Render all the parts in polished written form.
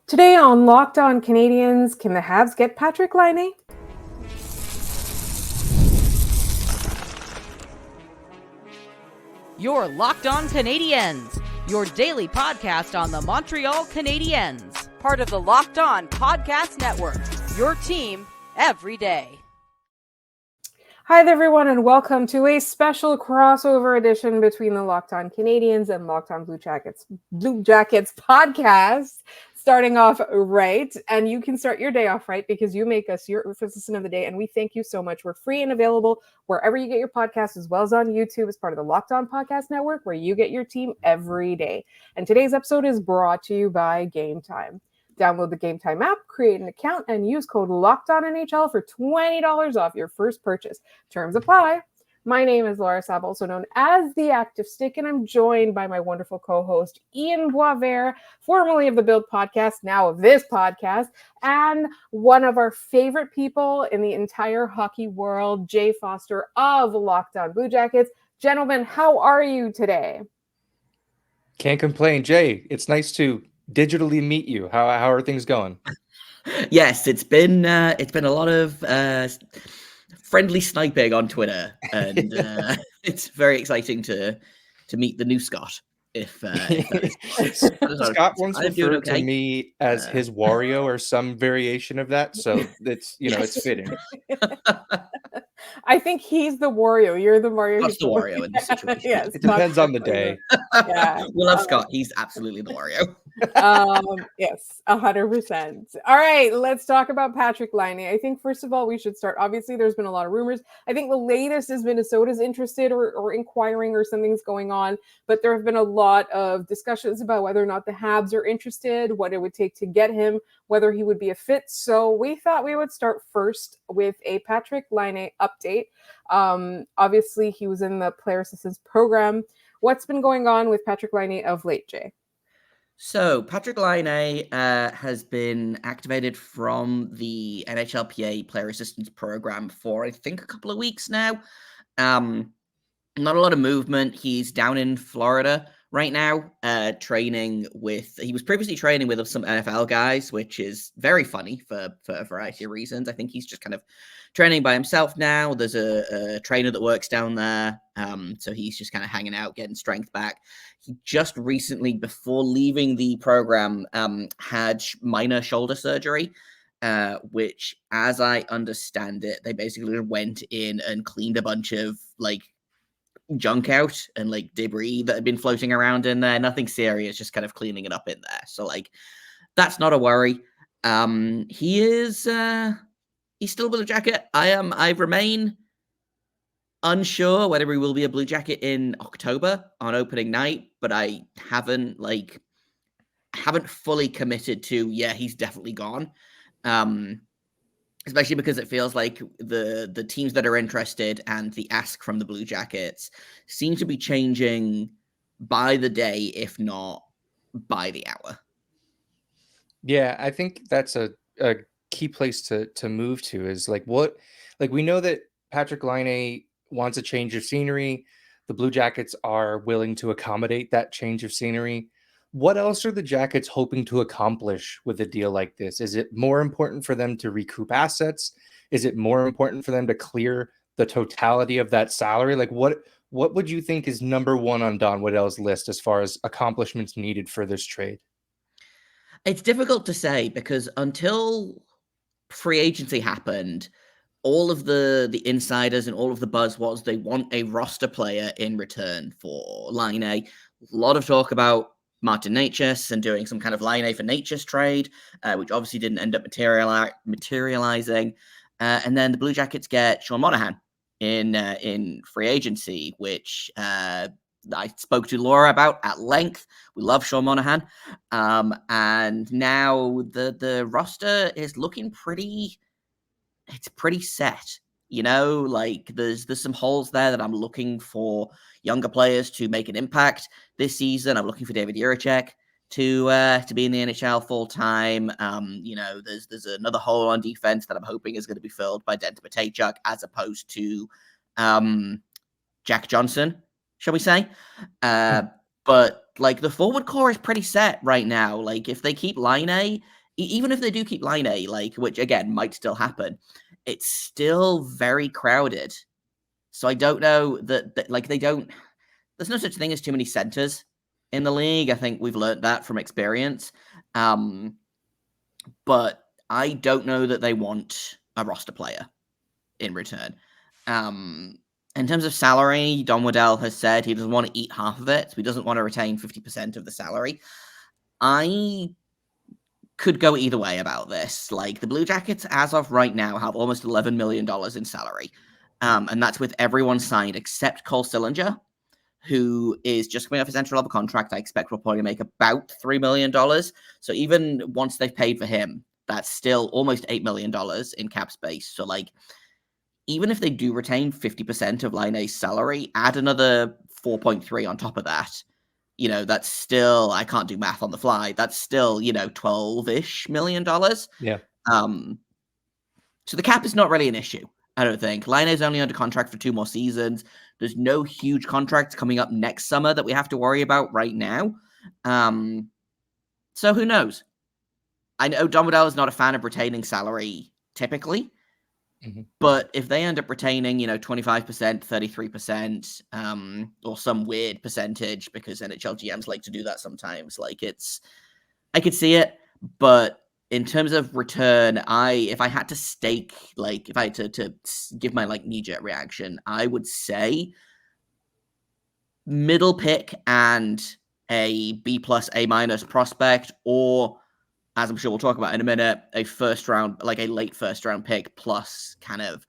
Today on Locked On Canadiens, can the Habs get Patrik Laine? You're Locked On Canadiens, your daily podcast on the Montreal Canadiens, part of the Locked On Podcast Network, your team every day. Hi there, everyone, and welcome to a special crossover edition between the Locked On Canadiens and Locked On Blue Jackets podcast. Starting off right, and you can start your day off right because you make us your first listen of the day, and we thank you so much. We're free and available wherever you get your podcasts, as well as on YouTube as part of the Locked On Podcast Network, where you get your team every day. And today's episode is brought to you by Game Time. Download the Game Time app, create an account, and use code LOCKEDONNHL for $20 off your first purchase. Terms apply. My name is Laura Saab, also known as The Active Stick, and I'm joined by my wonderful co-host, Ian Boisvert, formerly of the Build Podcast, now of this podcast, and one of our favorite people in the entire hockey world, Jay Forster of Locked On Blue Jackets. Gentlemen, how are you today? Can't complain. Jay, it's nice to digitally meet you. How are things going? Yes, it's been a lot of friendly sniping on Twitter, and it's very exciting to meet the new Scott. If that is Scott once referred to me as his Wario or some variation of that, so it's it's fitting. I think he's the Wario. You're the Mario. Scott's the Wario in this situation. Yes, it depends on the day. Yeah, we love Scott. He's absolutely the Wario. Yes, 100%. All right, let's talk about Patrik Laine. I think first of all, we should start. Obviously, there's been a lot of rumors. I think the latest is Minnesota's interested or inquiring or something's going on, but there have been a lot of discussions about whether or not the Habs are interested, what it would take to get him, whether he would be a fit. So we thought we would start first with a Patrik Laine update. Obviously, he was in the player assistance program. What's been going on with Patrik Laine of late, Jay? So Patrik Laine has been activated from the NHLPA player assistance program for, I think, a couple of weeks now. Not a lot of movement. He's down in Florida right now, he was previously training with some NFL guys, which is very funny for a variety of reasons. I think he's just kind of training by himself now. There's a trainer that works down there. So he's just kind of hanging out, getting strength back. He just recently, before leaving the program, had minor shoulder surgery, which, as I understand it, they basically went in and cleaned a bunch of junk out and debris that had been floating around in there. Nothing serious, just kind of cleaning it up in there. So that's not a worry. He's still a Blue Jacket. I remain unsure whether he will be a Blue Jacket in October on opening night, but I haven't fully committed to he's definitely gone. Especially because it feels like the teams that are interested and the ask from the Blue Jackets seem to be changing by the day, if not by the hour. Yeah, I think that's a key place to move to is we know that Patrik Laine wants a change of scenery. The Blue Jackets are willing to accommodate that change of scenery. What else are the Jackets hoping to accomplish with a deal like this? Is it more important for them to recoup assets? Is it more important for them to clear the totality of that salary? What would you think is number one on Don Waddell's list as far as accomplishments needed for this trade? It's difficult to say because until free agency happened, all of the insiders and all of the buzz was they want a roster player in return for Laine. A lot of talk about Martin Necas and doing some kind of Laine for Necas trade, which obviously didn't end up materializing. And then the Blue Jackets get Sean Monahan in free agency, which I spoke to Laura about at length. We love Sean Monahan. And now the roster is looking pretty set. There's some holes there that I'm looking for younger players to make an impact this season. I'm looking for David Jiricek to be in the NHL full time. There's another hole on defense that I'm hoping is going to be filled by Denton Matejchuk as opposed to Jack Johnson, shall we say? But the forward core is pretty set right now. If they keep Laine even if they do keep Laine, like, which again might still happen, it's still very crowded. So I don't know that like they don't. There's no such thing as too many centers in the league. I think we've learned that from experience. But I don't know that they want a roster player in return. In terms of salary, Don Waddell has said he doesn't want to eat half of it. So he doesn't want to retain 50% of the salary. I could go either way about this. Like, the Blue Jackets, as of right now, have almost $11 million in salary. And that's with everyone signed except Cole Sillinger, who is just coming off his entry-level contract. I expect will probably make about $3 million. So even once they've paid for him, that's still almost $8 million in cap space. So, like, even if they do retain 50% of Laine's salary, add another 4.3 on top of that, that's still, I can't do math on the fly. That's still, $12-ish million. Yeah. So the cap is not really an issue, I don't think. Laine is only under contract for 2 more seasons. There's no huge contracts coming up next summer that we have to worry about right now. So who knows? I know Don Waddell is not a fan of retaining salary typically, but if they end up retaining, 25%, 33%, or some weird percentage, because NHL GMs like to do that sometimes, like I could see it, but in terms of return, if I had to stake, like if I had to give my like knee-jerk reaction, I would say middle pick and a B+ A- prospect, or, as I'm sure we'll talk about in a minute, a late first round pick plus kind of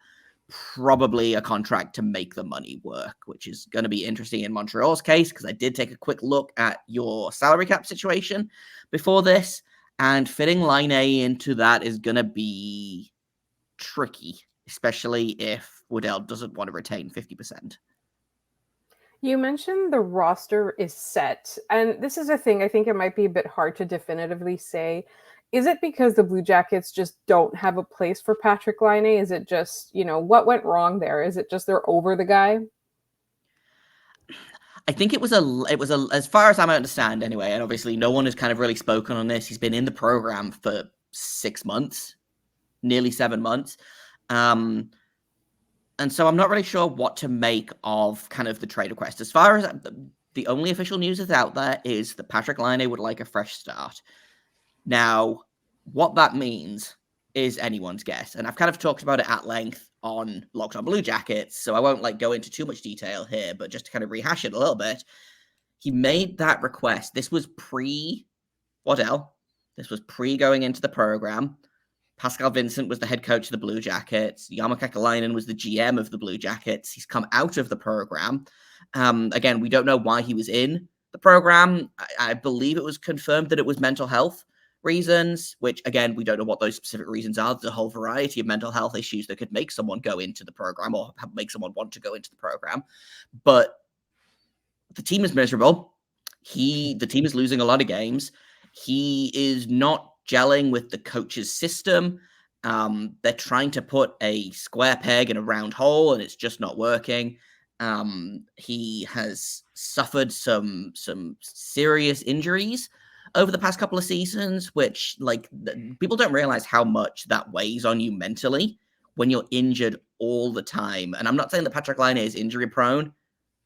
probably a contract to make the money work, which is going to be interesting in Montreal's case, because I did take a quick look at your salary cap situation before this, and fitting Laine into that is going to be tricky, especially if Waddell doesn't want to retain 50%. You mentioned the roster is set, and this is a thing I think it might be a bit hard to definitively say. Is it because the Blue Jackets just don't have a place for Patrik Laine? Is it just, what went wrong there? Is it just they're over the guy? I think it was as far as I understand anyway, and obviously no one has kind of really spoken on this. He's been in the program for 6 months, nearly 7 months. And so I'm not really sure what to make of kind of the trade request. As far as the only official news that's out there is that Patrik Laine would like a fresh start. Now, what that means is anyone's guess. And I've kind of talked about it at length on Locked On Blue Jackets, so I won't go into too much detail here, but just to kind of rehash it a little bit, he made that request. This was pre-Waddell. This was pre-going into the program. Pascal Vincent was the head coach of the Blue Jackets. Jarmo Kekalainen was the GM of the Blue Jackets. He's come out of the program. Again, we don't know why he was in the program. I believe it was confirmed that it was mental health reasons, which, again, we don't know what those specific reasons are. There's a whole variety of mental health issues that could make someone go into the program or make someone want to go into the program. But the team is miserable. The team is losing a lot of games. He is not gelling with the coach's system. They're trying to put a square peg in a round hole, and it's just not working. He has suffered some serious injuries over the past couple of seasons, which people don't realize how much that weighs on you mentally when you're injured all the time. And I'm not saying that Patrik Laine is injury prone.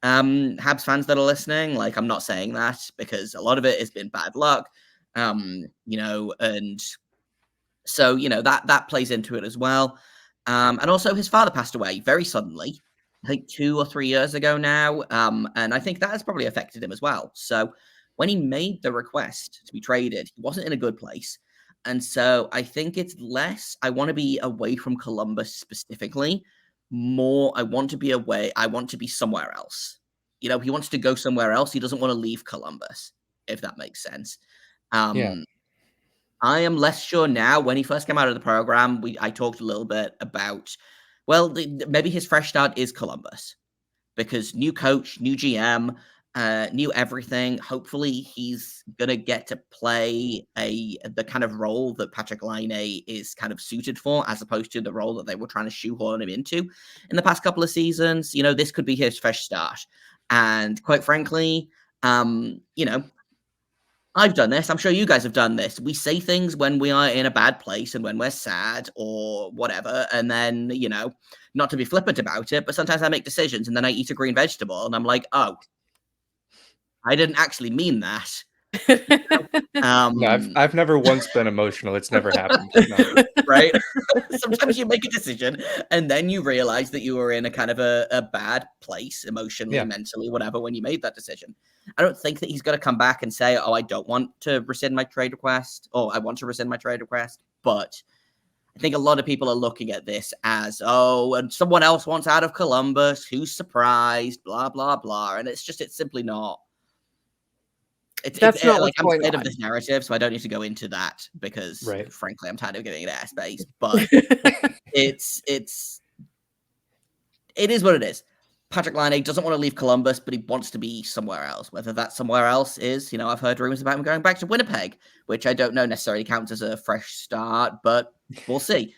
Habs fans that are listening, I'm not saying that, because a lot of it has been bad luck. And so, that plays into it as well. And also his father passed away very suddenly, I think 2 or 3 years ago now. And I think that has probably affected him as well. So when he made the request to be traded, he wasn't in a good place. And so I think it's less, I want to be away from Columbus specifically, more, I want to be somewhere else. He wants to go somewhere else. He doesn't want to leave Columbus, if that makes sense. Yeah. I am less sure now. When he first came out of the program, I talked a little bit about, maybe his fresh start is Columbus, because new coach, new GM, new everything. Hopefully he's going to get to play the kind of role that Patrik Laine is kind of suited for, as opposed to the role that they were trying to shoehorn him into in the past couple of seasons. This could be his fresh start. And quite frankly, I've done this. I'm sure you guys have done this. We say things when we are in a bad place and when we're sad or whatever. And then, not to be flippant about it, but sometimes I make decisions and then I eat a green vegetable and I'm like, oh, I didn't actually mean that. No, I've never once been emotional. It's never happened. No. Right? Sometimes you make a decision and then you realize that you were in a kind of a bad place emotionally, mentally, whatever, when you made that decision. I don't think that he's going to come back and say, oh, I don't want to rescind my trade request, or I want to rescind my trade request. But I think a lot of people are looking at this as, oh, and someone else wants out of Columbus. Who's surprised? Blah, blah, blah. And it's simply not. That's not like, what's I'm going tired on. of this narrative, so I don't need to go into that because, Right. frankly, I'm tired of giving it airspace. But it is what it is. Patrik Laine doesn't want to leave Columbus, but he wants to be somewhere else. Whether that somewhere else is, I've heard rumors about him going back to Winnipeg, which I don't know necessarily counts as a fresh start, but we'll see.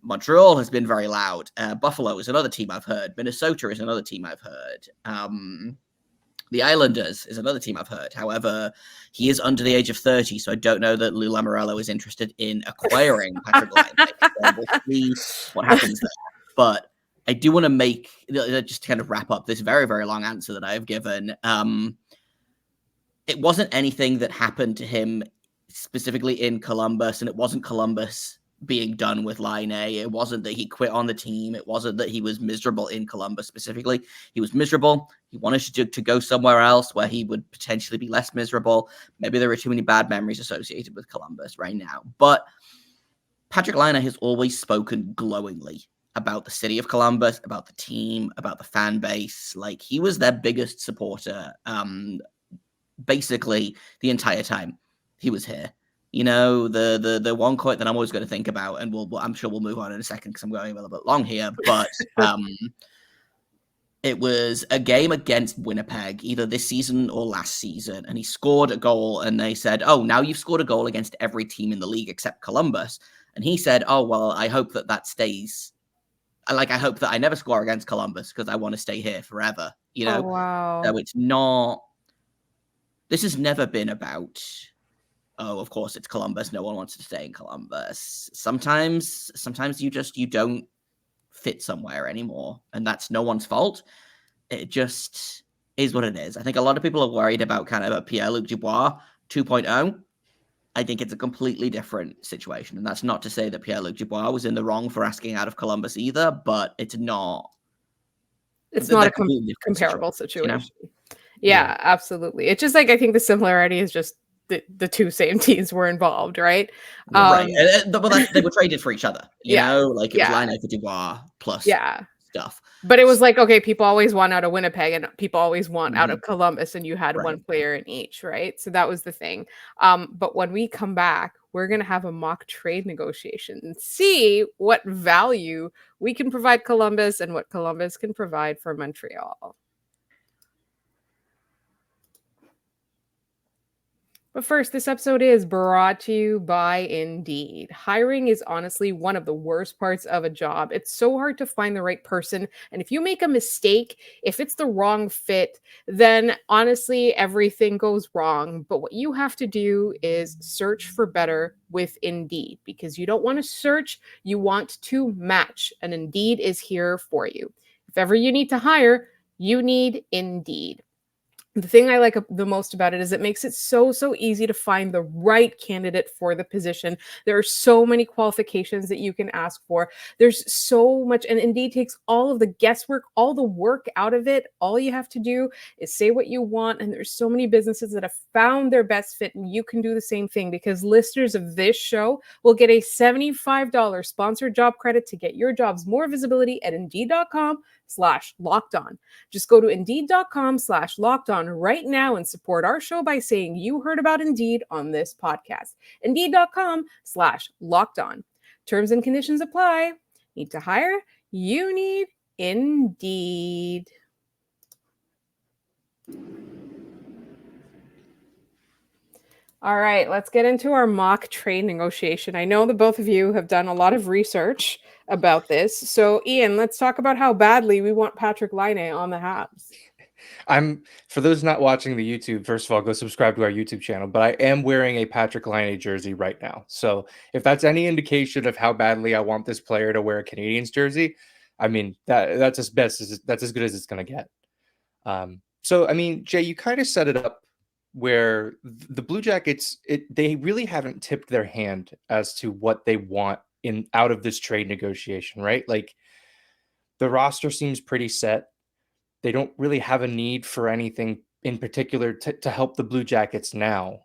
Montreal has been very loud. Buffalo is another team I've heard. Minnesota is another team I've heard. The Islanders is another team I've heard. However, he is under the age of 30, so I don't know that Lou Lamoriello is interested in acquiring Patrik Laine. So we'll see what happens there. But I do want to just kind of wrap up this very, very long answer that I have given. It wasn't anything that happened to him specifically in Columbus, and it wasn't Columbus being done with Laine. It wasn't that he quit on the team. It wasn't that he was miserable in Columbus specifically. He was miserable. He wanted to go somewhere else where he would potentially be less miserable. Maybe there are too many bad memories associated with Columbus right now. But Patrik Laine has always spoken glowingly about the city of Columbus, about the team, about the fan base. Like, he was their biggest supporter basically the entire time he was here. The one quote that I'm always going to think about, and I'm sure we'll move on in a second because I'm going a little bit long here, but it was a game against Winnipeg, either this season or last season, and he scored a goal, and they said, oh, now you've scored a goal against every team in the league except Columbus. And he said, oh, well, I hope that stays. I hope that I never score against Columbus because I want to stay here forever, Oh, wow. So it's not, this has never been about, oh, of course it's Columbus. No one wants to stay in Columbus. Sometimes you don't fit somewhere anymore, and that's no one's fault. It just is what it is. I think a lot of people are worried about kind of a Pierre-Luc Dubois 2.0. I think it's a completely different situation, and that's not to say that Pierre-Luc Dubois was in the wrong for asking out of Columbus either, but it's not. It's not a comparable situation. Yeah, absolutely. It's just like, I think the similarity is just the two same teams were involved, right? Right. But they were traded for each other, you know? Like, it was Laine for Dubois plus stuff. But it was like, okay, people always want out of Winnipeg and people always want out of Columbus, and you had one player in each, right? So that was the thing. But when we come back, we're going to have a mock trade negotiation and see what value we can provide Columbus and what Columbus can provide for Montreal. But first, this episode is brought to you by Indeed. Hiring is honestly one of the worst parts of a job. It's so hard to find the right person. And if you make a mistake, if it's the wrong fit, then honestly, everything goes wrong. But what you have to do is search for better with Indeed, because you don't want to search, you want to match. And Indeed is here for you. If ever you need to hire, you need Indeed. The thing I like the most about it is it makes it so easy to find the right candidate for the position. There are so many qualifications that you can ask for. There's so much, and Indeed takes all of the guesswork, all the work out of it. All you have to do is say what you want, and there's so many businesses that have found their best fit, and you can do the same thing, because listeners of this show will get a $75 sponsored job credit to get your jobs more visibility at Indeed.com/lockedon. Just go to Indeed.com/lockedon right now and support our show by saying you heard about Indeed on this podcast. Indeed.com/lockedon. Terms and conditions apply. Need to hire? You need Indeed. All right, let's get into our mock trade negotiation. I know that both of you have done a lot of research about this. So, Ian, let's talk about how badly we want Patrik Laine on the Habs. For those not watching the YouTube, first of all, go subscribe to our YouTube channel. But I am wearing a Patrik Laine jersey right now. So if that's any indication of how badly I want this player to wear a Canadiens jersey, I mean that's as good as it's going to get. So I mean, Jay, you kind of set it up where the Blue Jackets, they really haven't tipped their hand as to what they want out of this trade negotiation, right? Like the roster seems pretty set. They don't really have a need for anything in particular to help the Blue Jackets now.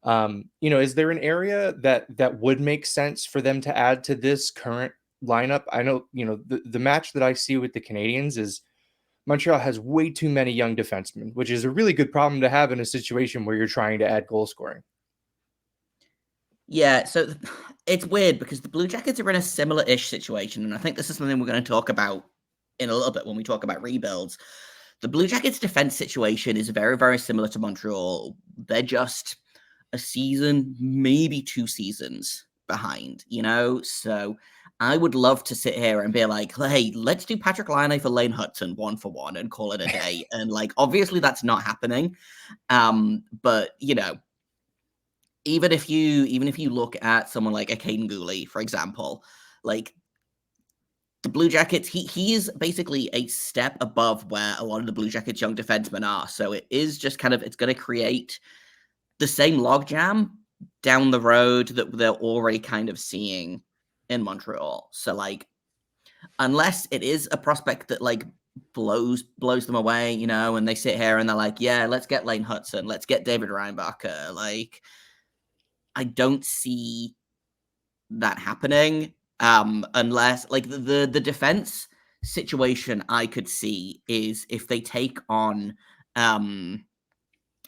Is there an area that would make sense for them to add to this current lineup? I know, the match that I see with the Canadiens is Montreal has way too many young defensemen, which is a really good problem to have in a situation where you're trying to add goal scoring. Yeah, so it's weird because the Blue Jackets are in a similar-ish situation, and I think this is something we're going to talk about in a little bit when we talk about rebuilds. The Blue Jackets' defense situation is very, very similar to Montreal. They're just a season, maybe 2 seasons behind, So I would love to sit here and be like, hey, let's do Patrik Laine for Lane Hutson 1-for-1 and call it a day. And obviously that's not happening. But even if you look at someone like a Caden Gooley, for example, the Blue Jackets, he is basically a step above where a lot of the Blue Jackets young defensemen are. So it is just it's going to create the same logjam down the road that they're already kind of seeing in Montreal. So unless it is a prospect that blows them away, and they sit here and they're like, yeah, let's get Lane Hutson, let's get David Reinbacher. I don't see that happening. Unless the defense situation I could see is if they take on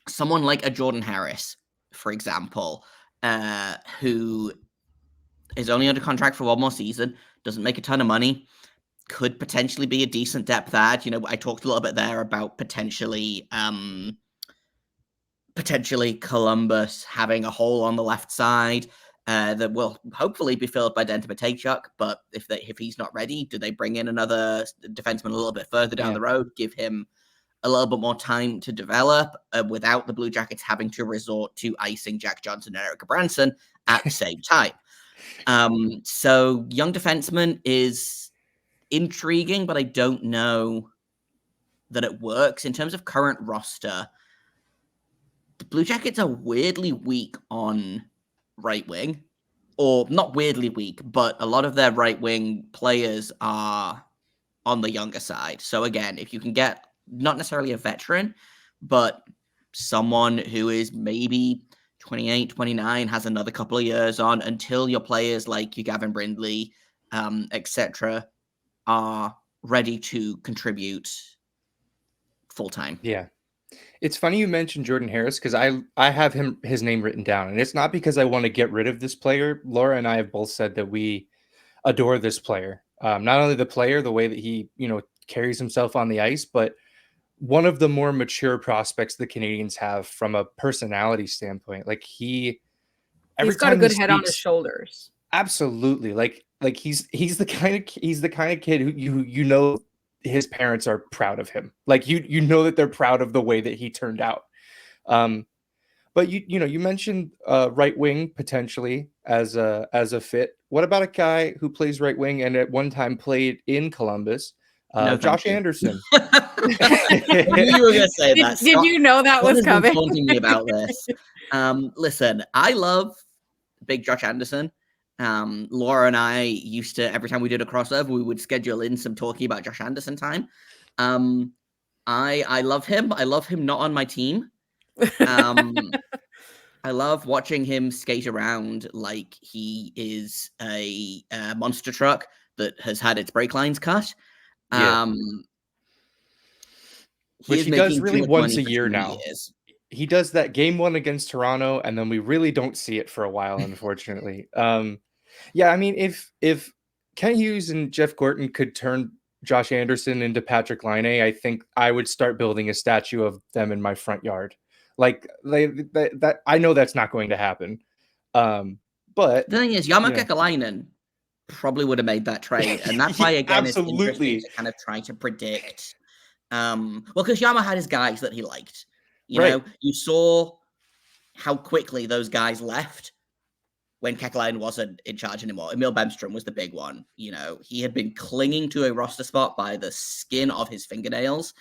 someone like a Jordan Harris, for example, who is only under contract for 1 more season, doesn't make a ton of money, could potentially be a decent depth add. I talked a little bit there about potentially Columbus having a hole on the left side that will hopefully be filled by Denton Matejchuk. But if he's not ready, do they bring in another defenseman a little bit further down the road, give him a little bit more time to develop without the Blue Jackets having to resort to icing Jack Johnson and Eric Branson at the same time? So young defenseman is intriguing, but I don't know that it works. In terms of current roster, the Blue Jackets are weirdly weak on right wing, or not weirdly weak, but a lot of their right wing players are on the younger side. So again, if you can get not necessarily a veteran, but someone who is maybe 28, 29, has another couple of years on until your players like your Gavin Brindley, etc., are ready to contribute full time. Yeah. It's funny you mentioned Jordan Harris because I have his name written down, and it's not because I want to get rid of this player. Laura and I have both said that we adore this player. Not only the player, the way that he carries himself on the ice, but one of the more mature prospects the Canadiens have from a personality standpoint. He's got a good head on his shoulders. Absolutely, he's the kind of kid who his parents are proud of him. That they're proud of the way that he turned out. But you mentioned right wing potentially as a fit. What about a guy who plays right wing and at one time played in Columbus? Josh Anderson. I knew you were going to say that. Did you know that was coming? Taunting me about this. Listen, I love big Josh Anderson. Laura and I used to, every time we did a crossover, we would schedule in some talking about Josh Anderson time. I love him. I love him not on my team. I love watching him skate around like he is a monster truck that has had its brake lines cut. Which he does really once a year now. He does that game 1 against Toronto, and then we really don't see it for a while, unfortunately. Yeah, I mean, if Kent Hughes and Jeff Gorton could turn Josh Anderson into Patrik Laine, I think I would start building a statue of them in my front yard. That I know that's not going to happen. But the thing is, Jarmo Kekalainen probably would have made that trade, and that's why again it's interesting to kind of try to predict Well, because Yama had his guys that he liked. You Right. know, you saw how quickly those guys left when Kekalainen wasn't in charge anymore. Emil Bemstrom was the big one. You know, he had been clinging to a roster spot by the skin of his fingernails.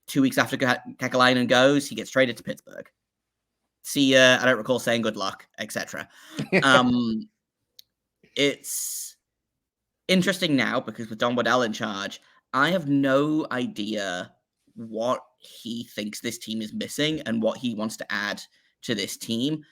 2 weeks after Kekalainen goes, he gets traded to Pittsburgh. See ya. I don't recall saying good luck, etc. It's interesting now because with Don Waddell in charge, I have no idea what he thinks this team is missing and what he wants to add to this team.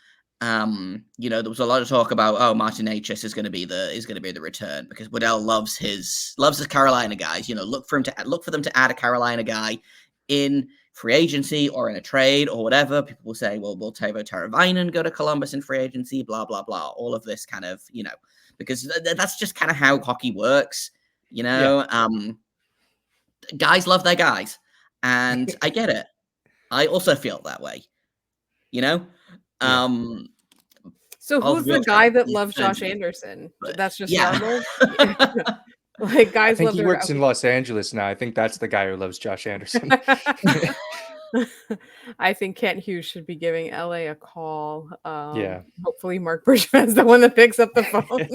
You know, there was a lot of talk about Martin Necas is going to be the return because Waddell loves his Carolina guys. You know, look for them to add a Carolina guy in free agency or in a trade or whatever. People will say, well, will Teuvo Teravainen go to Columbus in free agency? Blah blah blah. All of this kind of, you know, because that's just kind of how hockey works. You know, guys love their guys, and I get it. I also feel that way. You know. So who's the guy that loves Josh Anderson? That's just normal. Like guys, I think love he works in Los Angeles now. I think that's the guy who loves Josh Anderson. I think Kent Hughes should be giving LA a call. Yeah. Hopefully Mark Bergevin's the one that picks up the phone.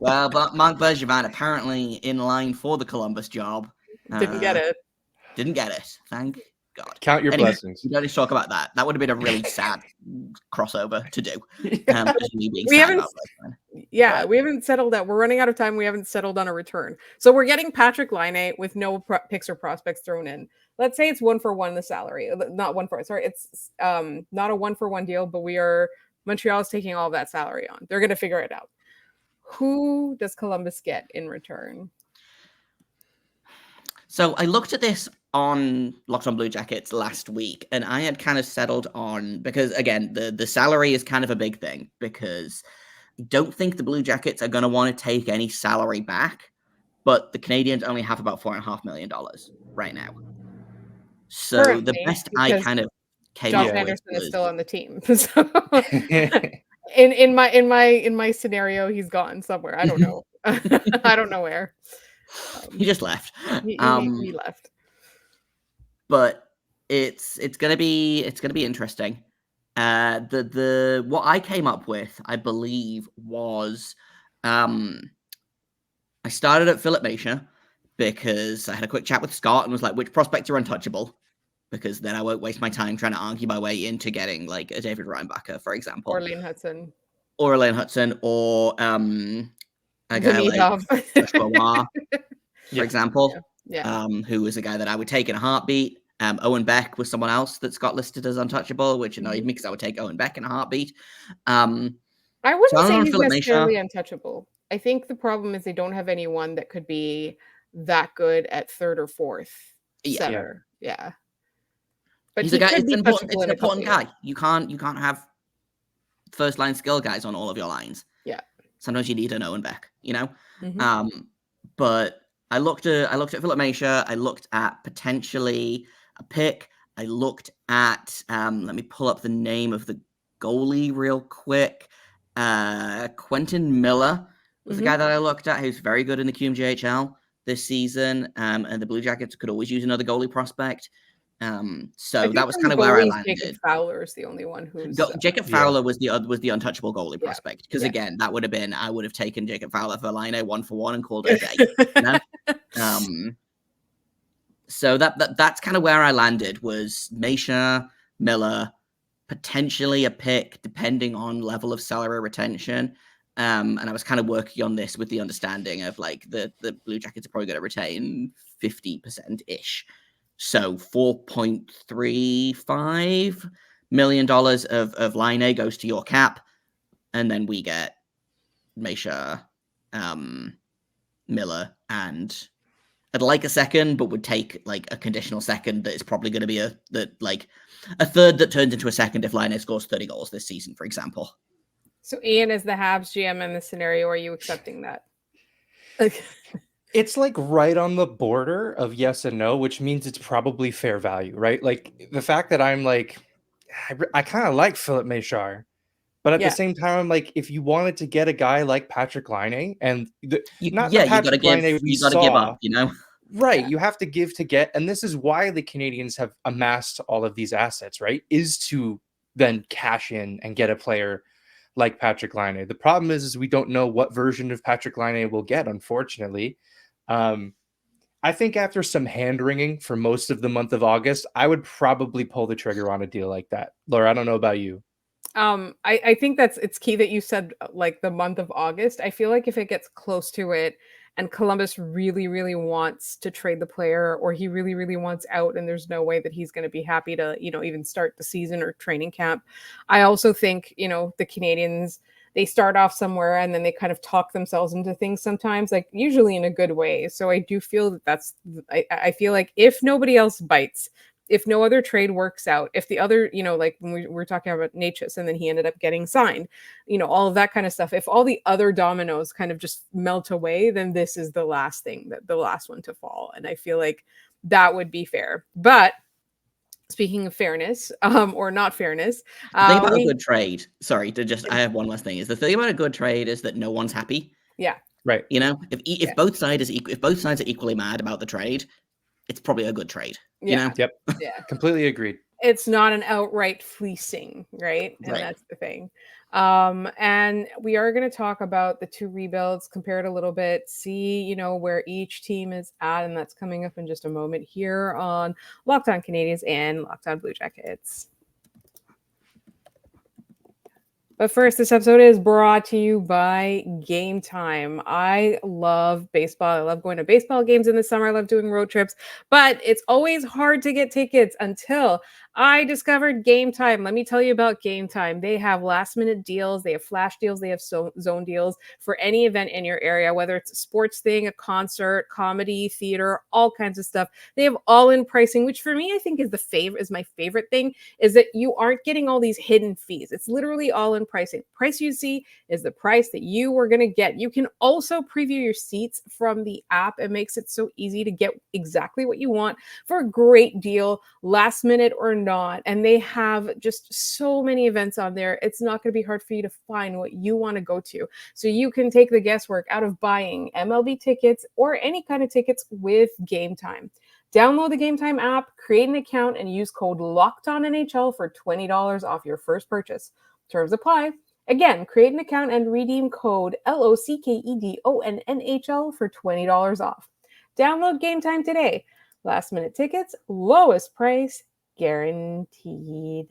Well, but Mark Bergevin apparently in line for the Columbus job. Didn't get it. Thank God. Count your blessings. We don't need to talk about that. That would have been a really sad crossover to do. We haven't settled that. We're running out of time. We haven't settled on a return. So we're getting Patrik Laine with no picks or prospects thrown in. Let's say it's 1-for-1 the salary. Not one for sorry. It's not a 1-for-1 deal, but Montreal is taking all of that salary on. They're going to figure it out. Who does Columbus get in return? So I looked at this on Locked On Blue Jackets last week, and I had kind of settled on, because again, the salary is kind of a big thing, because I don't think the Blue Jackets are going to want to take any salary back, but the Canadiens only have about $4.5 million right now. So currently, the best I kind of came up with Anderson is still on the team. So in my scenario, he's gone somewhere. I don't know. I don't know where. He just left. He left. But it's gonna be interesting. The what I came up with, I believe, was I started at Philip Masha because I had a quick chat with Scott and was like, which prospects are untouchable? Because then I won't waste my time trying to argue my way into getting like a David Reinbacher, for example. Or Lane Hudson. Or a guy like Joshua, for example. Who was a guy that I would take in a heartbeat. Owen Beck was someone else that Scott listed as untouchable, which annoyed me because I would take Owen Beck in a heartbeat. I wouldn't say he's necessarily untouchable. I think the problem is they don't have anyone that could be that good at third or fourth center. Yeah. But he's a guy. It's an important guy. You can't have first line skill guys on all of your lines. Yeah. Sometimes you need an Owen Beck, you know. But I looked at Philip Masha. I looked at potentially a pick. I looked at let me pull up the name of the goalie real quick. Quentin Miller was the guy that I looked at, who's very good in the QMJHL this season. And the Blue Jackets could always use another goalie prospect. So that was kind of where I landed. Jacob Fowler is the only one who's Jacob Fowler was the untouchable goalie prospect, because again, that would have been, I would have taken Jacob Fowler for Laine 1-for-1 and called it a day. You know? So that's kind of where I landed, was Masha, Miller, potentially a pick depending on level of salary retention. And I was kind of working on this with the understanding of like the Blue Jackets are probably going to retain 50% ish. So $4.35 million of Laine goes to your cap, and then we get Masha, Miller, and I'd like a second, but would take like a conditional second that is probably going to be a third that turns into a second if Laine scores 30 goals this season, for example. So Ian is the Habs GM in this scenario. Are you accepting that? It's like right on the border of yes and no, which means it's probably fair value, right? Like the fact that I'm like, I kind of like Philip Masha, but at the same time, I'm like, if you wanted to get a guy like Patrik Laine, and you got to give up, you know? Right. You have to give to get. And this is why the Canadians have amassed all of these assets, right? Is to then cash in and get a player like Patrik Laine. The problem is we don't know what version of Patrik Laine we'll get, unfortunately. I think after some hand-wringing for most of the month of August, I would probably pull the trigger on a deal like that. Laura, I don't know about you. I think it's key that you said like the month of August. I feel like if it gets close to it and Columbus really, really wants to trade the player, or he really, really wants out, and there's no way that he's going to be happy to, even start the season or training camp. I also think, the Canadians, they start off somewhere and then they kind of talk themselves into things sometimes, like usually in a good way. So I do feel I feel like if nobody else bites, if no other trade works out, if the other, like when we were talking about Natchez and then he ended up getting signed, all of that kind of stuff, if all the other dominoes kind of just melt away, then this is the last one to fall. And I feel like that would be fair. But speaking of fairness, or not fairness, the thing about a good trade, I have one last thing, is the thing about a good trade is that no one's happy. Yeah. Right. If both sides are equally mad about the trade, it's probably a good trade. Yep. Yeah. Completely agreed. It's not an outright fleecing, right? And that's the thing. And we are going to talk about the two rebuilds, compare it a little bit, see, where each team is at, and that's coming up in just a moment here on Locked On Canadiens and Locked On Blue Jackets. But first, this episode is brought to you by Game Time. I love baseball. I love going to baseball games in the summer. I love doing road trips, but it's always hard to get tickets until I discovered Game Time. Let me tell you about Game Time. They have last minute deals. They have flash deals. They have zone deals for any event in your area, whether it's a sports thing, a concert, comedy, theater, all kinds of stuff. They have all-in pricing, which for me, I think is my favorite thing, is that you aren't getting all these hidden fees. It's literally all-in pricing. Price you see is the price that you are going to get. You can also preview your seats from the app. It makes it so easy to get exactly what you want for a great deal, last minute or not. And they have just so many events on there. It's not going to be hard for you to find what you want to go to. So you can take the guesswork out of buying MLB tickets or any kind of tickets with Game Time. Download the Game Time app, create an account, and use code LOCKEDONNHL for $20 off your first purchase. Terms apply. Again, create an account and redeem code LOCKEDONNHL for $20 off. Download Game Time today. Last minute tickets, lowest price, guaranteed.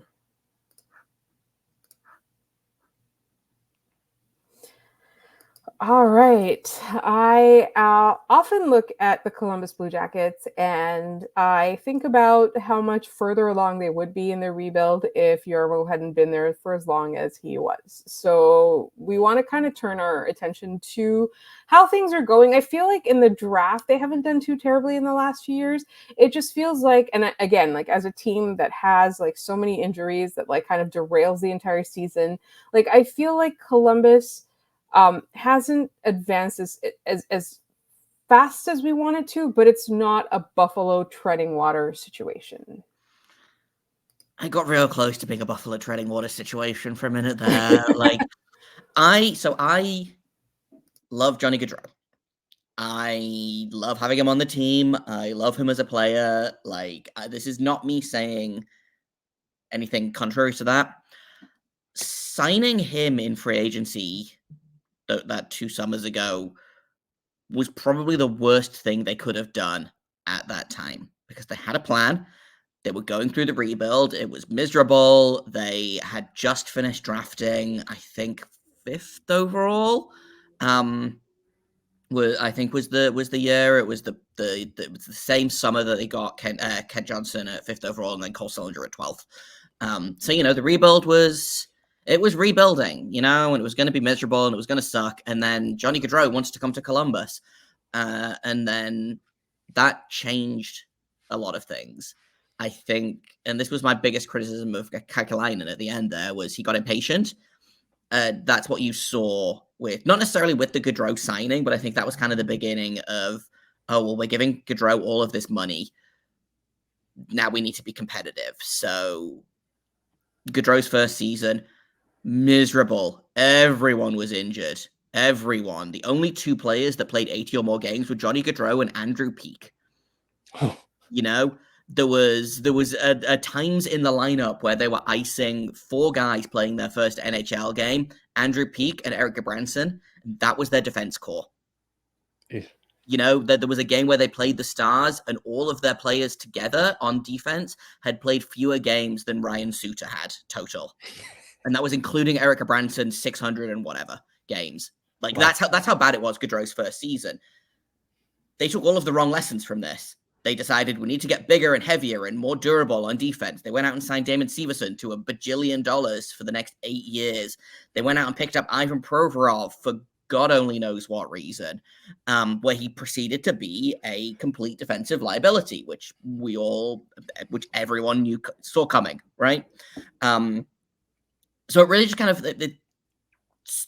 All right. I often look at the Columbus Blue Jackets and I think about how much further along they would be in their rebuild if Yarmo hadn't been there for as long as he was. So we want to kind of turn our attention to how things are going. I feel like in the draft, they haven't done too terribly in the last few years. It just feels like, and again, like as a team that has like so many injuries that like kind of derails the entire season, like I feel like Columbus hasn't advanced as fast as we wanted to, but it's not a Buffalo treading water situation. I got real close to being a Buffalo treading water situation for a minute there. I love Johnny Gaudreau. I love having him on the team. I love him as a player. This is not me saying anything contrary to that. Signing him in free agency that 2 summers ago was probably the worst thing they could have done at that time, because they had a plan. They were going through the rebuild. It was miserable. They had just finished drafting, I think, 5th overall. Was the year. It was the same summer that they got Kent Johnson at 5th overall and then Cole Sillinger at 12th. So the rebuild was rebuilding, and it was going to be miserable and it was going to suck. And then Johnny Gaudreau wants to come to Columbus, and then that changed a lot of things, I think. And this was my biggest criticism of Kekalainen at the end. There was he got impatient. That's what you saw with, not necessarily with the Gaudreau signing, but I think that was kind of the beginning of, oh, well, we're giving Gaudreau all of this money. Now we need to be competitive. So Gaudreau's first season, miserable. Everyone was injured. Everyone. The only 2 players that played 80 or more games were Johnny Gaudreau and Andrew Peeke. You know, there was a times in the lineup where they were icing 4 guys playing their first NHL game, Andrew Peeke and Eric Branson. That was their defense core. You know, there was a game where they played the Stars, and all of their players together on defense had played fewer games than Ryan Suter had total. And that was including Eric Branson 600 and whatever games. Like, wow. That's how bad it was Gaudreau's first season. They took all of the wrong lessons from this. They decided we need to get bigger and heavier and more durable on defense. They went out and signed Damon Severson to $1 bajillion for the next 8 years. They went out and picked up Ivan Provorov for God only knows what reason, where he proceeded to be a complete defensive liability, which everyone saw coming, right? So it really just kind of,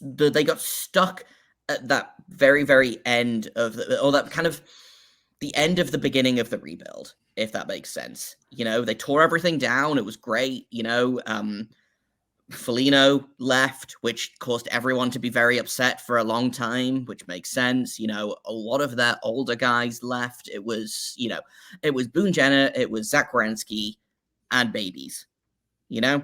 they got stuck at that very, very end of the end of the beginning of the rebuild, if that makes sense. You know, they tore everything down. It was great. You know, Foligno left, which caused everyone to be very upset for a long time, which makes sense. You know, a lot of their older guys left. It was Boone Jenner, it was Zach Werenski, and babies, you know?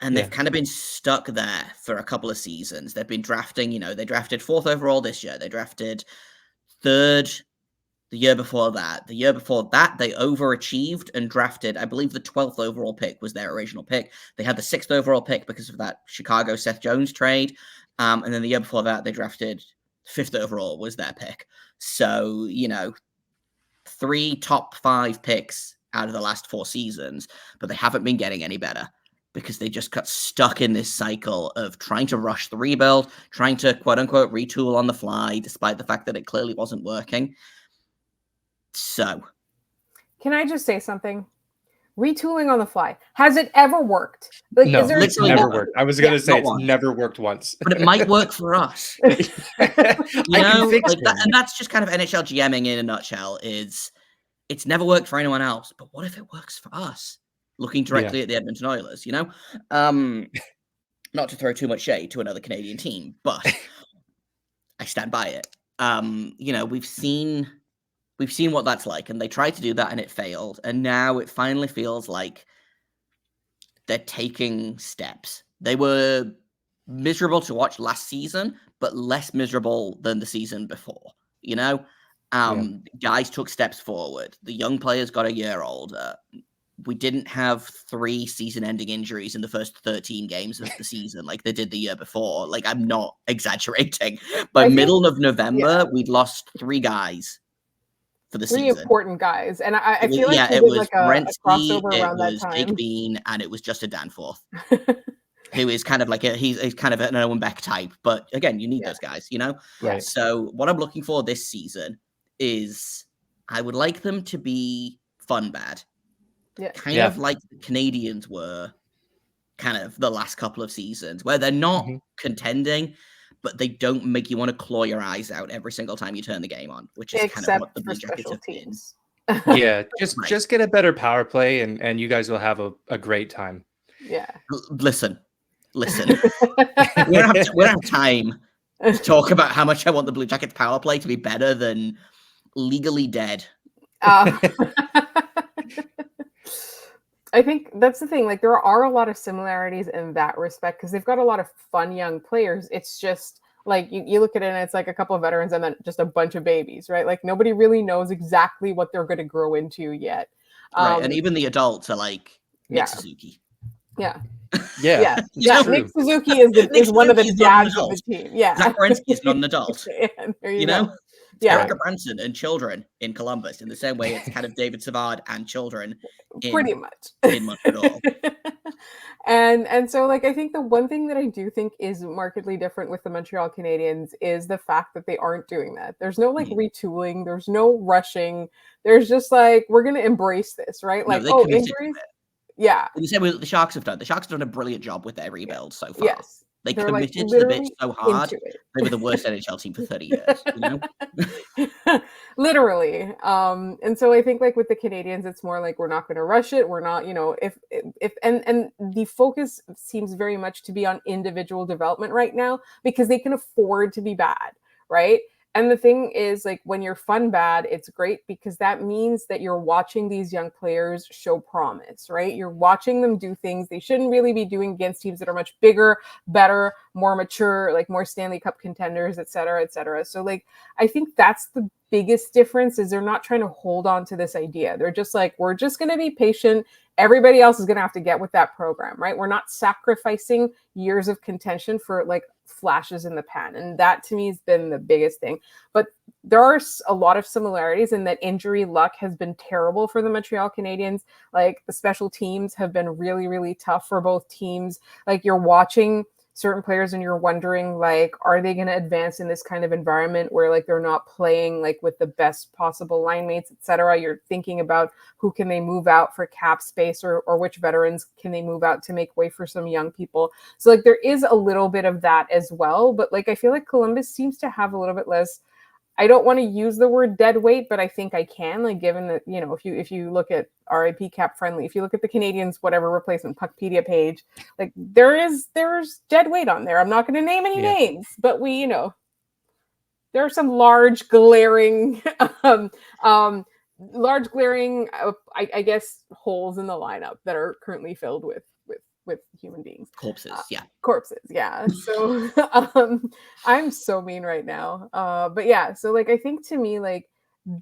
And they've kind of been stuck there for a couple of seasons. They've been drafting, you know, they drafted 4th overall this year. They drafted 3rd the year before that. The year before that, they overachieved and drafted, I believe the 12th overall pick was their original pick. They had the 6th overall pick because of that Chicago Seth Jones trade. And then the year before that, they drafted 5th overall was their pick. So, you know, 3 top 5 picks out of the last 4 seasons, but they haven't been getting any better because they just got stuck in this cycle of trying to rush the rebuild, trying to quote unquote retool on the fly, despite the fact that it clearly wasn't working. So, can I just say something? Retooling on the fly. Has it ever worked? Like, no, it's never worked. I was going to say it's never worked once. But it might work for us. You know, like that, and that's just kind of NHL GMing in a nutshell. Is it's never worked for anyone else, but what if it works for us? Looking directly at the Edmonton Oilers, you know? Not to throw too much shade to another Canadian team, but I stand by it. You know, we've seen what that's like, and they tried to do that and it failed. And now it finally feels like they're taking steps. They were miserable to watch last season, but less miserable than the season before, you know? Guys took steps forward. The young players got a year older. We didn't have 3 season-ending injuries in the first 13 games of the season like they did the year before. Like, I'm not exaggerating. By middle of November, we'd lost 3 guys for the season. 3 important guys. And I feel like it was like Brent, a crossover around that time. Jake Bean, and it was Justin Danforth, who is kind of like he's kind of an Owen Beck type. But again, you need those guys, you know? Right. So what I'm looking for this season is I would like them to be fun bad. Kind of like the Canadiens were kind of the last couple of seasons, where they're not contending, but they don't make you want to claw your eyes out every single time you turn the game on, which is kind of what the Blue Jackets have been. Yeah, just get a better power play, and you guys will have a great time. Yeah. Listen. we don't have time to talk about how much I want the Blue Jackets power play to be better than Legally Dead. I think that's the thing. Like, there are a lot of similarities in that respect because they've got a lot of fun young players. It's just like you look at it and it's like a couple of veterans and then just a bunch of babies, right? Like, nobody really knows exactly what they're going to grow into yet. Right, and even the adults are like Nick Suzuki. Yeah. Nick Suzuki is one of the dads of the team. Yeah, Zach Werenski is not an adult. you know. Go. Eric Branson and children in Columbus, in the same way it's kind of David Savard and children pretty much in Montreal. and so, like, I think the one thing that I do think is markedly different with the Montreal Canadiens is the fact that they aren't doing that. There's no like retooling, there's no rushing. There's just like, we're gonna embrace this, right? Like, injuries. Yeah. You said the Sharks have done. The Sharks have done a brilliant job with their rebuild so far. Yes. They're committed to the bitch so hard. They were the worst NHL team for 30 years, you know? Literally. And so I think, like, with the Canadiens, it's more like, we're not going to rush it. We're not, you know, if and the focus seems very much to be on individual development right now because they can afford to be bad, right? And the thing is, like, when you're fun bad, it's great because that means that you're watching these young players show promise, right? You're watching them do things they shouldn't really be doing against teams that are much bigger, better, more mature, like more Stanley Cup contenders, et cetera, et cetera. So, like, I think that's the biggest difference is they're not trying to hold on to this idea. They're just like, we're just going to be patient. Everybody else is going to have to get with that program, right? We're not sacrificing years of contention for like flashes in the pan. And that to me has been the biggest thing. But there are a lot of similarities in that injury luck has been terrible for the Montreal Canadiens. Like the special teams have been really, really tough for both teams. Like you're watching certain players and you're wondering, like, are they going to advance in this kind of environment where like they're not playing like with the best possible line mates, etc. You're thinking about who can they move out for cap space or which veterans can they move out to make way for some young people. So like there is a little bit of that as well. But like I feel like Columbus seems to have a little bit less, I don't want to use the word dead weight, but I think I can, like, given that, you know, if you look at RIP cap friendly, if you look at the Canadiens, whatever replacement Puckpedia page, like there's dead weight on there. I'm not going to name any names, but we, you know, there are some large glaring, I guess, holes in the lineup that are currently filled with human beings. Corpses. Yeah. So I'm so mean right now. But yeah, so like I think to me, like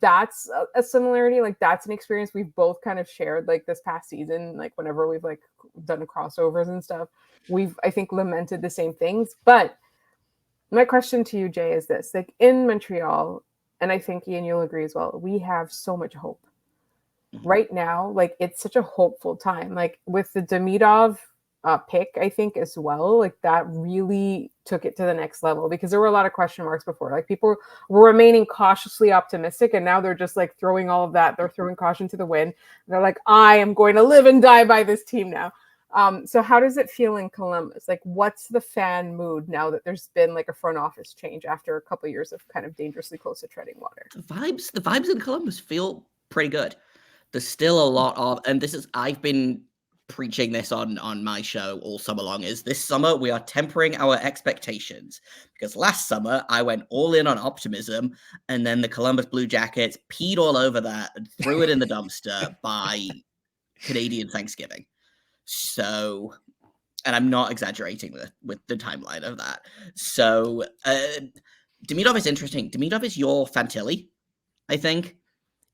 that's a similarity, like that's an experience we've both kind of shared like this past season, like whenever we've like done crossovers and stuff, we've I think lamented the same things. But my question to you, Jay, is this: like in Montreal, and I think Ian, you'll agree as well, we have so much hope right now. Like it's such a hopeful time, like with the Demidov pick, I think as well, like that really took it to the next level because there were a lot of question marks before. Like people were remaining cautiously optimistic, and now they're just like throwing all of that. They're throwing caution to the wind. They're like, I am going to live and die by this team now. So how does it feel in Columbus? Like, what's the fan mood now that there's been like a front office change after a couple of years of kind of dangerously close to treading water? The vibes in Columbus feel pretty good. There's still a lot of, and this is, I've been preaching this on my show all summer long, is this summer we are tempering our expectations because last summer I went all in on optimism and then the Columbus Blue Jackets peed all over that and threw it in the dumpster by Canadian Thanksgiving. So, and I'm not exaggerating with the timeline of that. So Demidov is interesting. Demidov is your Fantilli, I think.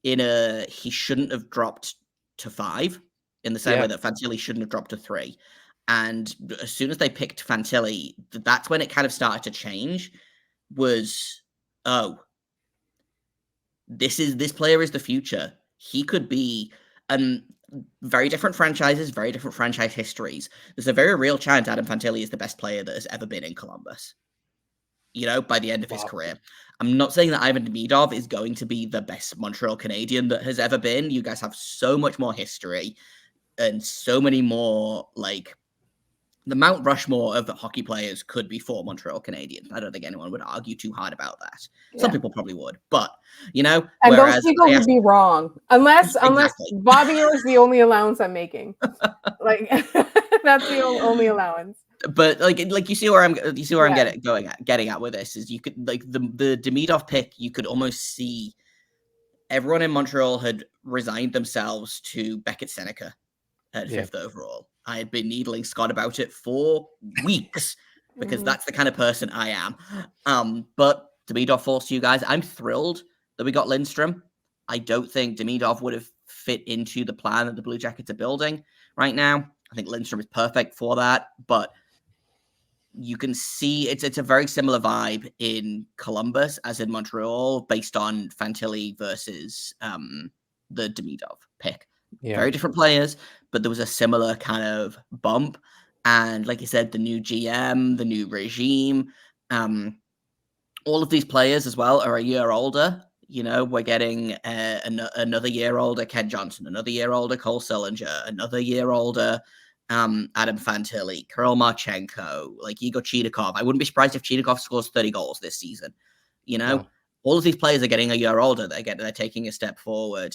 He shouldn't have dropped to 5 in the same way that Fantilli shouldn't have dropped to 3. And as soon as they picked Fantilli, that's when it kind of started to change. Was, oh, this player is the future. He could be very different franchises, very different franchise histories. There's a very real chance Adam Fantilli is the best player that has ever been in Columbus, you know, by the end of his career. I'm not saying that Ivan Demidov is going to be the best Montreal Canadien that has ever been. You guys have so much more history and so many more, like, the Mount Rushmore of the hockey players could be 4 Montreal Canadiens. I don't think anyone would argue too hard about that. Yeah. Some people probably would, but, you know. And those people would be wrong. Unless Bobby is the only allowance I'm making. Like, that's the only allowance. But like you see where I'm getting at with this is you could, like, the Demidov pick, you could almost see everyone in Montreal had resigned themselves to Beckett Seneca at 5th overall. I had been needling Scott about it for weeks because that's the kind of person I am. But Demidov forced you guys. I'm thrilled that we got Lindstrom. I don't think Demidov would have fit into the plan that the Blue Jackets are building right now. I think Lindstrom is perfect for that, but you can see it's a very similar vibe in Columbus as in Montreal based on Fantilli versus the Demidov pick. Yeah. Very different players, but there was a similar kind of bump. And like you said, the new GM, the new regime, all of these players as well are a year older. You know, we're getting another year older Ken Johnson, another year older Cole Sillinger, another year older Adam Fantilli, Kirill Marchenko, like Igor Chidakov. I wouldn't be surprised if Chidakov scores 30 goals this season. You know, all of these players are getting a year older. They're taking a step forward.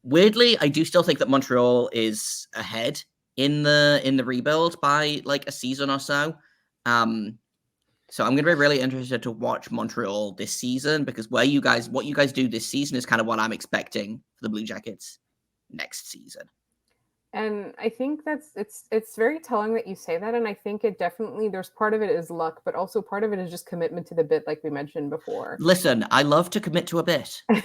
Weirdly, I do still think that Montreal is ahead in the rebuild by like a season or so. So I'm going to be really interested to watch Montreal this season, because what you guys do this season is kind of what I'm expecting for the Blue Jackets next season. And I think it's very telling that you say that. And I think it definitely, there's part of it is luck, but also part of it is just commitment to the bit, like we mentioned before. Listen, I love to commit to a bit. And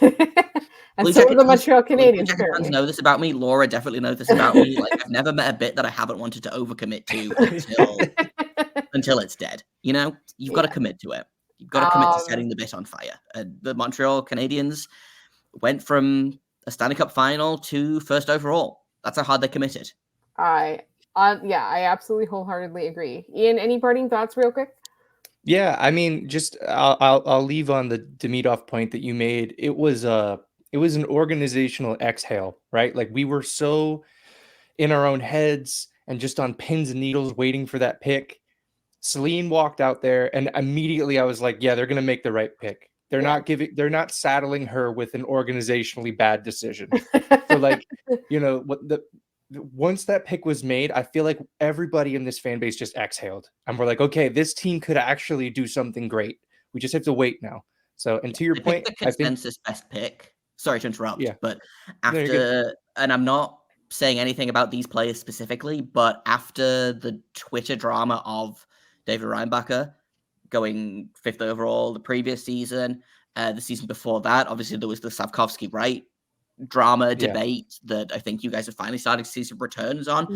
Blue so do Jacket the Montreal Blue Canadiens. Jacket fans Apparently. know this about me. Laura definitely knows this about me. Like, I've never met a bit that I haven't wanted to overcommit to until it's dead. You know, you've got to commit to it. You've got to commit to setting the bit on fire. The Montreal Canadiens went from a Stanley Cup final to first overall. That's how hard they committed. I absolutely wholeheartely agree. Ian, any parting thoughts real quick? Yeah, I mean, just I'll leave on the Demidov point that you made. It was an organizational exhale, right? Like, we were so in our own heads and just on pins and needles waiting for that pick. Celine walked out there, and immediately I was like, yeah, they're going to make the right pick. They're not saddling her with an organizationally bad decision. So, like, you know, once that pick was made, I feel like everybody in this fan base just exhaled, and we're like, okay, this team could actually do something great. We just have to wait now. So, and to your point, the consensus best pick. Sorry to interrupt, but and I'm not saying anything about these players specifically, but after the Twitter drama of David Reinbacher going 5th overall the previous season, the season before that, obviously there was the Slavkovsky right drama debate that I think you guys have finally started to see some returns on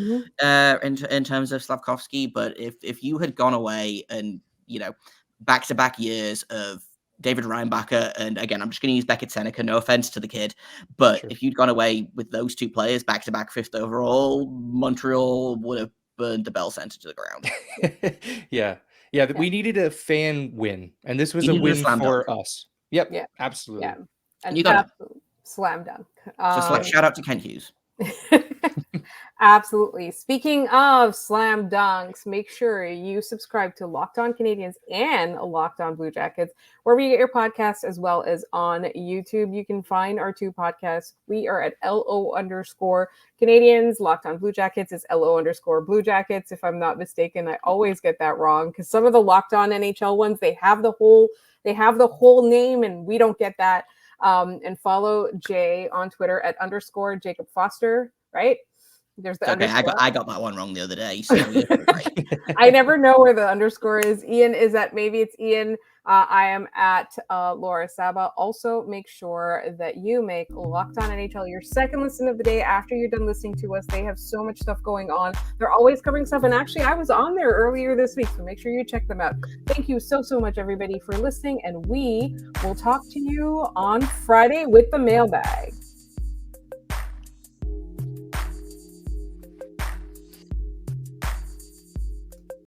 in terms of Slavkovsky. But if you had gone away and, you know, back-to-back years of David Reinbacher, and again, I'm just going to use Beckett Seneca, no offense to the kid, but if you'd gone away with those two players back-to-back 5th overall, Montreal would have burned the Bell Center to the ground. Yeah, we needed a fan win, and this was a win for us. Yep, absolutely. Yeah, and you got it. Slam dunk. So shout out to Kent Hughes. Absolutely. Speaking of slam dunks, make sure you subscribe to Locked On Canadiens and Locked On Blue Jackets, wherever you get your podcasts, as well as on YouTube. You can find our two podcasts. We are at LO_Canadiens. Locked On Blue Jackets is LO_Blue Jackets. If I'm not mistaken, I always get that wrong because some of the Locked On NHL ones, they have the whole name, and we don't get that. And follow Jay on Twitter at _Jacob Forster, right? There's the underscore. I got that one wrong the other day. So I never know where the underscore is. Ian is at, maybe it's Ian. I am at Laura Saba. Also, make sure that you make Locked On NHL your second listen of the day after you're done listening to us. They have so much stuff going on. They're always covering stuff. And actually, I was on there earlier this week, so make sure you check them out. Thank you so much, everybody, for listening. And we will talk to you on Friday with the mailbag.